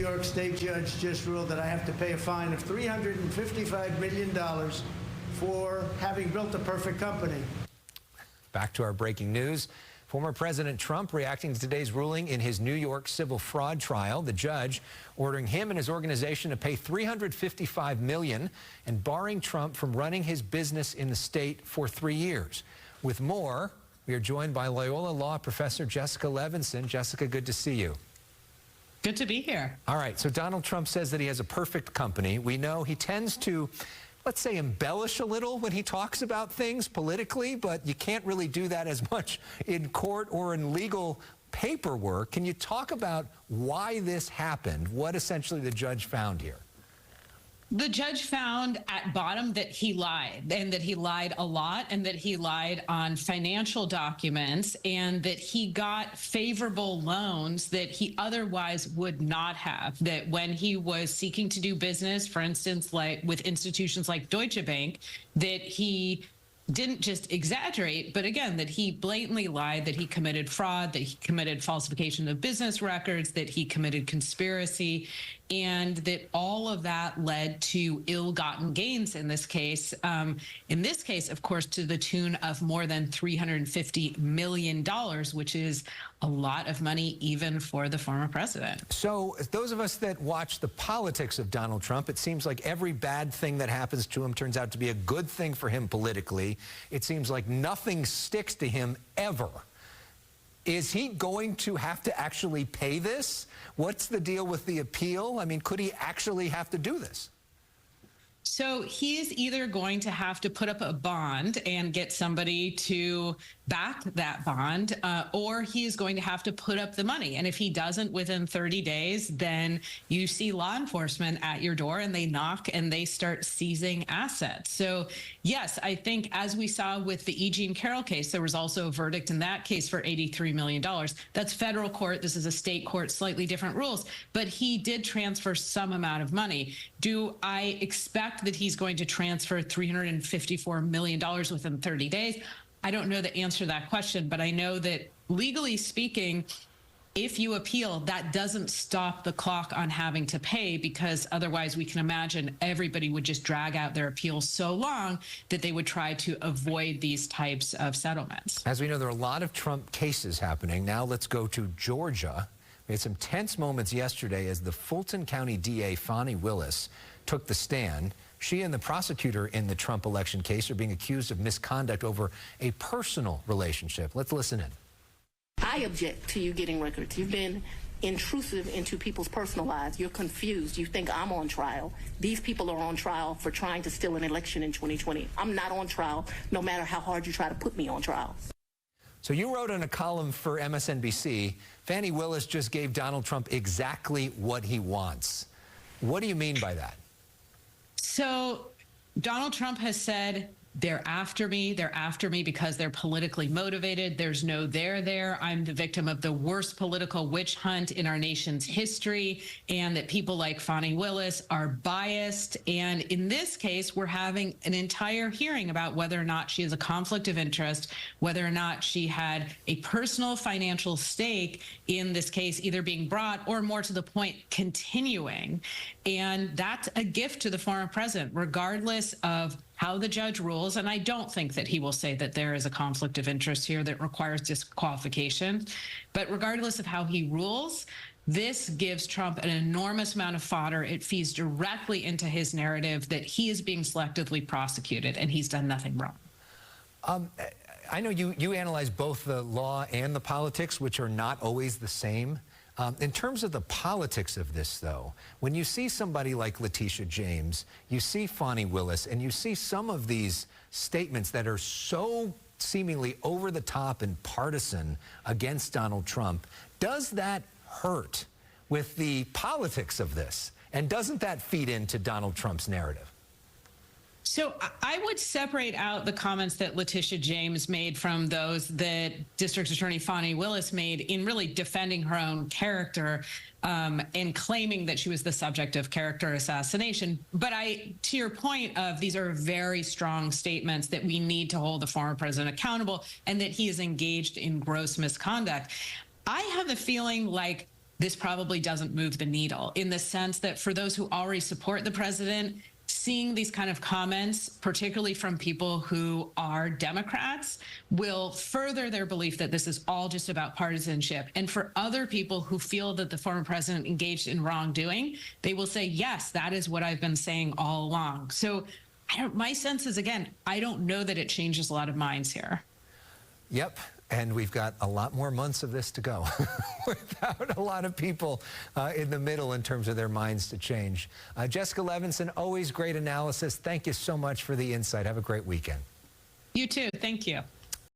York State judge just ruled that I have to pay a fine of $355 million for having built a perfect company. Back to our breaking news. Former President Trump reacting to today's ruling in his New York civil fraud trial. The judge ordering him and his organization to pay $355 million and barring Trump from running his business in the state for 3 years. With more, we are joined by Loyola Law professor Jessica Levinson. Jessica, good to see you. Good to be here. All right, so Donald Trump says that he has a perfect company. We know he tends to, let's say, embellish a little when he talks about things politically, but you can't really do that as much in court or in legal paperwork. Can you talk about why this happened, what essentially the judge found here? The judge found at bottom that he lied, and that he lied a lot, and that he lied on financial documents, and that he got favorable loans that he otherwise would not have. That when he was seeking to do business, for instance, like with institutions like Deutsche Bank, that he didn't just exaggerate, but again, that he blatantly lied, that he committed fraud, that he committed falsification of business records, that he committed conspiracy, and that all of that led to ill-gotten gains in this case. Of course, to the tune of more than $350 million, which is a lot of money even for the former president. So those of us that watch the politics of Donald Trump, it seems like every bad thing that happens to him turns out to be a good thing for him politically. It seems like nothing sticks to him ever. Is he going to have to actually pay this? What's the deal with the appeal? I mean, could he actually have to do this? So he is either going to have to put up a bond and get somebody to back that bond, or he is going to have to put up the money. And if he doesn't within 30 days, then you see law enforcement at your door and they knock and they start seizing assets. So yes, I think as we saw with the E. Jean Carroll case, there was also a verdict in that case for $83 million. That's federal court. This is a state court, slightly different rules, but he did transfer some amount of money. Do I expect that he's going to transfer $354 million within 30 days? I don't know the answer to that question, but I know that legally speaking, if you appeal, that doesn't stop the clock on having to pay, because otherwise we can imagine everybody would just drag out their appeal so long that they would try to avoid these types of settlements. As we know, there are a lot of Trump cases happening. Now let's go to Georgia. We had some tense moments yesterday as the Fulton County DA, Fani Willis, took the stand. She and the prosecutor in the Trump election case are being accused of misconduct over a personal relationship. Let's listen in. I object to you getting records. You've been intrusive into people's personal lives. You're confused. You think I'm on trial. These people are on trial for trying to steal an election in 2020. I'm not on trial, no matter how hard you try to put me on trial. So you wrote in a column for MSNBC, Fani Willis just gave Donald Trump exactly what he wants. What do you mean by that? So Donald Trump has said, they're after me because they're politically motivated. There's no there. I'm the victim of the worst political witch hunt in our nation's history, and that people like Fani Willis are biased. And in this case, we're having an entire hearing about whether or not she has a conflict of interest, whether or not she had a personal financial stake in this case, either being brought or, more to the point, continuing. And that's a gift to the former president, regardless of how the judge rules. And I don't think that he will say that there is a conflict of interest here that requires disqualification. But regardless of how he rules, this gives Trump an enormous amount of fodder. It feeds directly into his narrative that he is being selectively prosecuted and he's done nothing wrong. I know you analyze both the law and the politics, which are not always the same. In terms of the politics of this, though, when you see somebody like Letitia James, you see Fani Willis, and you see some of these statements that are so seemingly over the top and partisan against Donald Trump, does that hurt with the politics of this? And doesn't that feed into Donald Trump's narrative? So I would separate out the comments that Letitia James made from those that District Attorney Fani Willis made in really defending her own character and claiming that she was the subject of character assassination. But to your point of these are very strong statements that we need to hold the former president accountable and that he is engaged in gross misconduct. I have a feeling like this probably doesn't move the needle, in the sense that for those who already support the president, seeing these kind of comments, particularly from people who are Democrats, will further their belief that this is all just about partisanship. And for other people who feel that the former president engaged in wrongdoing, they will say, yes, that is what I've been saying all along. So my sense is, again, I don't know that it changes a lot of minds here. Yep. And we've got a lot more months of this to go without a lot of people in the middle in terms of their minds to change. Jessica Levinson, always great analysis. Thank you so much for the insight. Have a great weekend. You too. Thank you.